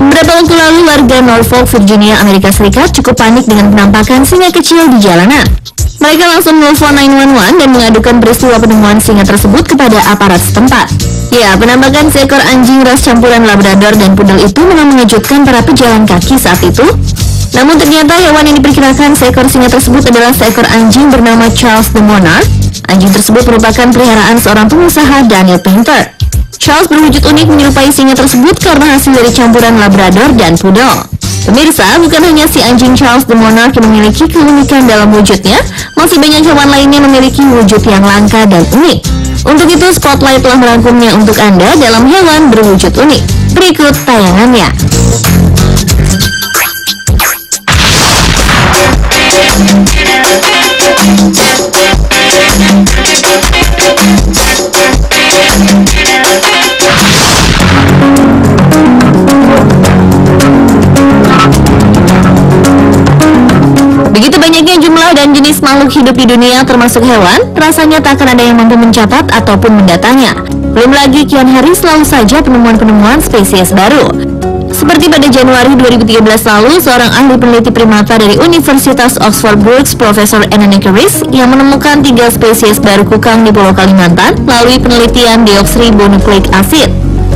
Beberapa waktu lalu, warga Norfolk, Virginia, Amerika Serikat cukup panik dengan penampakan singa kecil di jalanan. Mereka langsung menelpon 911 dan mengadukan peristiwa penemuan singa tersebut kepada aparat setempat. Ya, penampakan seekor anjing ras campuran Labrador dan Poodle itu memang mengejutkan para pejalan kaki saat itu. Namun ternyata hewan yang diperkirakan seekor singa tersebut adalah seekor anjing bernama Charles the Monarch. Anjing tersebut merupakan peliharaan seorang pengusaha Daniel Painter. Charles berwujud unik menyerupai singa tersebut karena hasil dari campuran Labrador dan Poodle. Pemirsa, bukan hanya si anjing Charles the Monarch yang memiliki keunikan dalam wujudnya, masih banyak hewan lainnya memiliki wujud yang langka dan unik. Untuk itu, Spotlight telah merangkumnya untuk Anda dalam hewan berwujud unik. Berikut tayangannya. Begitu banyaknya jumlah dan jenis makhluk hidup di dunia termasuk hewan, rasanya tak akan ada yang mampu mencatat ataupun mendatanya. Belum lagi kian hari selalu saja penemuan-penemuan spesies baru. Seperti pada Januari 2013 lalu, seorang ahli peneliti primata dari Universitas Oxford Brookes, Profesor Anthony Carris, yang menemukan 3 spesies baru kukang di Pulau Kalimantan melalui penelitian deoksribonucleic acid.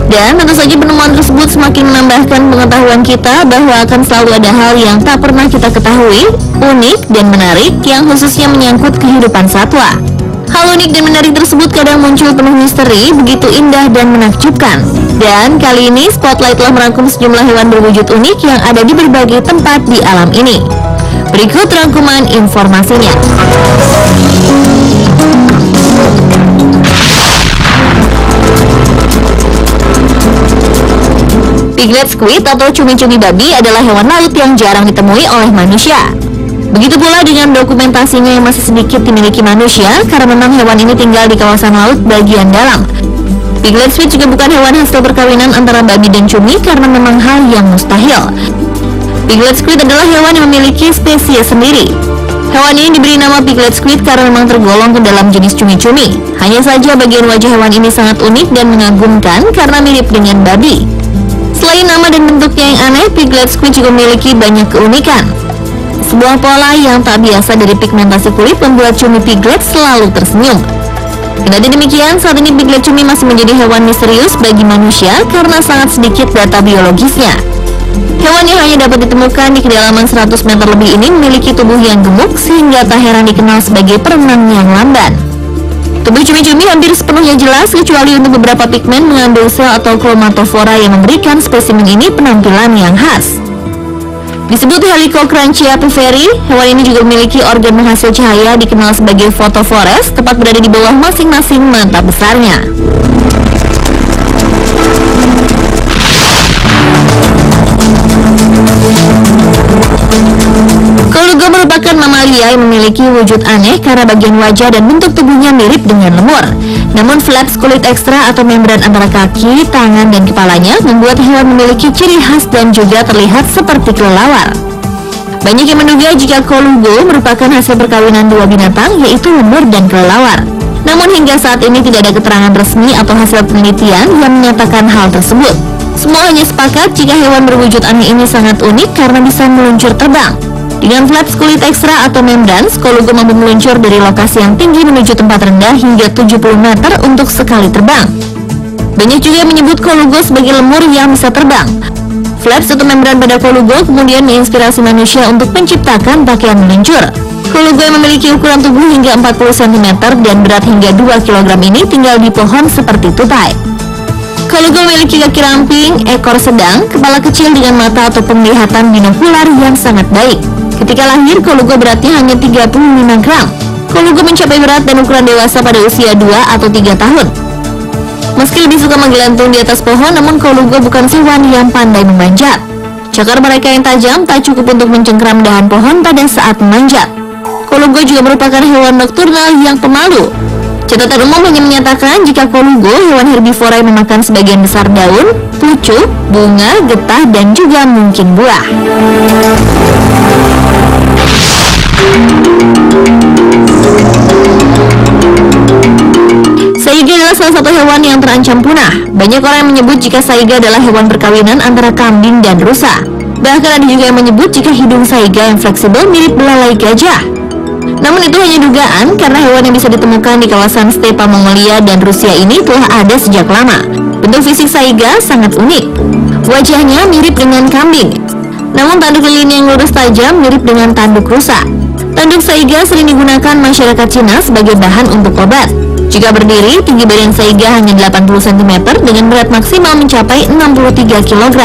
Dan tentu saja penemuan tersebut semakin menambahkan pengetahuan kita bahwa akan selalu ada hal yang tak pernah kita ketahui, unik dan menarik yang khususnya menyangkut kehidupan satwa. Hal unik dan menarik tersebut kadang muncul penuh misteri, begitu indah dan menakjubkan. Dan kali ini Spotlight telah merangkum sejumlah hewan berwujud unik yang ada di berbagai tempat di alam ini. Berikut rangkuman informasinya. Piglet squid atau cumi-cumi babi adalah hewan laut yang jarang ditemui oleh manusia. Begitu pula dengan dokumentasinya yang masih sedikit dimiliki manusia, karena memang hewan ini tinggal di kawasan laut bagian dalam. Piglet squid juga bukan hewan hasil perkawinan antara babi dan cumi karena memang hal yang mustahil. Piglet squid adalah hewan yang memiliki spesies sendiri. Hewan ini diberi nama piglet squid karena memang tergolong ke dalam jenis cumi-cumi. Hanya saja bagian wajah hewan ini sangat unik dan mengagumkan karena mirip dengan babi. Selain nama dan bentuknya yang aneh, piglet squid juga memiliki banyak keunikan. Sebuah pola yang tak biasa dari pigmentasi kulit membuat cumi piglet selalu tersenyum. Kendati demikian, saat ini piglet cumi masih menjadi hewan misterius bagi manusia karena sangat sedikit data biologisnya. Hewan yang hanya dapat ditemukan di kedalaman 100 meter lebih ini memiliki tubuh yang gemuk sehingga tak heran dikenal sebagai perenang yang lamban. Tubuh cumi-cumi hampir sepenuhnya jelas kecuali untuk beberapa pigmen mengambil sel atau chromatofora yang memberikan spesimen ini penampilan yang khas. Disebut Helicocranchia piveri, hewan ini juga memiliki organ penghasil cahaya dikenal sebagai photofores, tepat berada di bawah masing-masing mata besarnya. Kolugo merupakan mamalia yang memiliki wujud aneh karena bagian wajah dan bentuk tubuhnya mirip dengan lemur. Namun flaps kulit ekstra atau membran antara kaki, tangan, dan kepalanya membuat hewan memiliki ciri khas dan juga terlihat seperti kelelawar. Banyak yang menduga jika kolugo merupakan hasil perkawinan dua binatang, yaitu lemur dan kelelawar. Namun hingga saat ini tidak ada keterangan resmi atau hasil penelitian yang menyatakan hal tersebut. Semua hanya sepakat jika hewan berwujud aneh ini sangat unik karena bisa meluncur terbang. Dengan flaps kulit ekstra atau membran, kolugo mampu meluncur dari lokasi yang tinggi menuju tempat rendah hingga 70 meter untuk sekali terbang. Banyak juga yang menyebut kolugo sebagai lemur yang bisa terbang. Flaps atau membran pada kolugo kemudian menginspirasi manusia untuk menciptakan pakaian meluncur. Kolugo yang memiliki ukuran tubuh hingga 40 cm dan berat hingga 2 kg ini tinggal di pohon seperti tupai. Kolugo memiliki kaki ramping, ekor sedang, kepala kecil dengan mata atau penglihatan binokular yang sangat baik. Ketika lahir, kolugo beratnya hanya 35 gram. Kolugo mencapai berat dan ukuran dewasa pada usia 2 atau 3 tahun. Meski lebih suka menggelantung di atas pohon, namun kolugo bukan hewan yang pandai memanjat. Cakar mereka yang tajam tak cukup untuk mencengkram dahan pohon pada saat memanjat. Kolugo juga merupakan hewan nokturnal yang pemalu. Catatan umum hanya menyatakan jika kolugo hewan herbivora yang memakan sebagian besar daun, pucuk, bunga, getah, dan juga mungkin buah. Sehingga adalah salah satu hewan yang terancam punah. Banyak orang yang menyebut jika saiga adalah hewan perkawinan antara kambing dan rusa. Bahkan ada juga yang menyebut jika hidung saiga yang fleksibel mirip belalai gajah. Namun itu hanya dugaan, karena hewan yang bisa ditemukan di kawasan stepa Mongolia dan Rusia ini telah ada sejak lama. Bentuk fisik saiga sangat unik. Wajahnya mirip dengan kambing, namun tanduk lilin yang lurus tajam mirip dengan tanduk rusa. Tanduk saiga sering digunakan masyarakat Cina sebagai bahan untuk obat. Jika berdiri, tinggi badan saiga hanya 80 cm dengan berat maksimal mencapai 63 kg.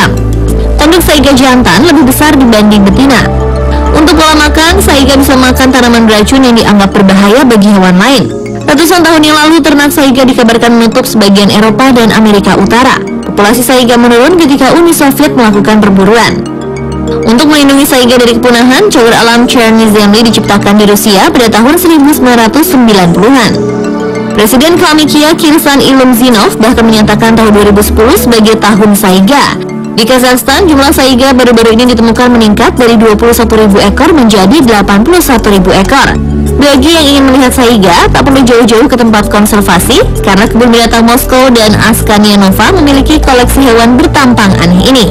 Tanduk saiga jantan lebih besar dibanding betina. Untuk pola makan, saiga bisa makan tanaman beracun yang dianggap berbahaya bagi hewan lain. Ratusan tahun yang lalu, ternak saiga dikabarkan menutup sebagian Eropa dan Amerika Utara. Populasi saiga menurun ketika Uni Soviet melakukan perburuan. Untuk melindungi saiga dari kepunahan, cagar alam Cherny Zemlya diciptakan di Rusia pada tahun 1990-an. Presiden Kalmykia Kirsan Ilumzinov bahkan menyatakan tahun 2010 sebagai tahun saiga. Di Kazakhstan, jumlah saiga baru-baru ini ditemukan meningkat dari 21.000 ekor menjadi 81.000 ekor. Bagi yang ingin melihat saiga, tak perlu jauh-jauh ke tempat konservasi, karena kebun binatang Moskow dan Askanianova memiliki koleksi hewan bertampang aneh ini.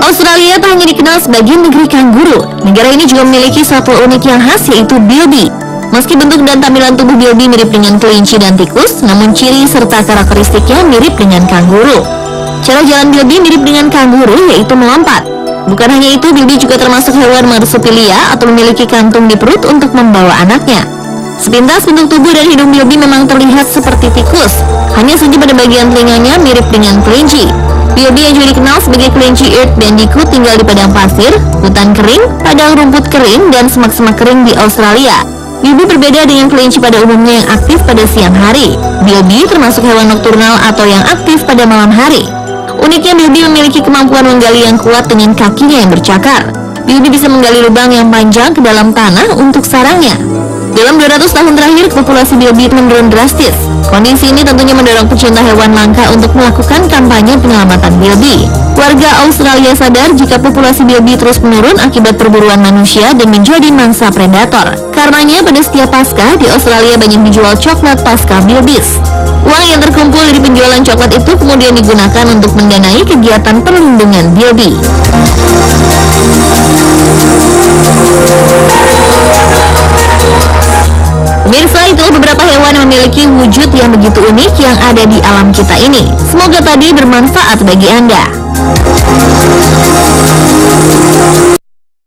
Australia tak hanya dikenal sebagai negeri kanguru. Negara ini juga memiliki satwa unik yang khas, yaitu bilby. Meski bentuk dan tampilan tubuh bilby mirip dengan kelinci dan tikus, namun ciri serta karakteristiknya mirip dengan kanguru. Cara jalan bilby mirip dengan kanguru, yaitu melompat. Bukan hanya itu, bilby juga termasuk hewan marsupilia atau memiliki kantung di perut untuk membawa anaknya. Sepintas bentuk tubuh dan hidung bilby memang terlihat seperti tikus, hanya saja pada bagian telinganya mirip dengan kelinci. Bilby yang juga dikenal sebagai kelinci Earth Bandicoot tinggal di padang pasir, hutan kering, padang rumput kering, dan semak-semak kering di Australia. Bilby berbeda dengan kelinci pada umumnya yang aktif pada siang hari. Bilby termasuk hewan nokturnal atau yang aktif pada malam hari. Uniknya, Bilby memiliki kemampuan menggali yang kuat dengan kakinya yang bercakar. Bilby bisa menggali lubang yang panjang ke dalam tanah untuk sarangnya. Dalam 200 tahun terakhir, populasi bilby menurun drastis. Kondisi ini tentunya mendorong pecinta hewan langka untuk melakukan kampanye penyelamatan bilby. Warga Australia sadar jika populasi bilby terus menurun akibat perburuan manusia dan menjadi mangsa predator. Karenanya, pada setiap Paskah di Australia banyak dijual coklat Paskah bilbies. Uang yang terkumpul dari penjualan coklat itu kemudian digunakan untuk mendanai kegiatan perlindungan bilby. Pemirsa, itulah beberapa hewan yang memiliki wujud yang begitu unik yang ada di alam kita ini. Semoga tadi bermanfaat bagi Anda.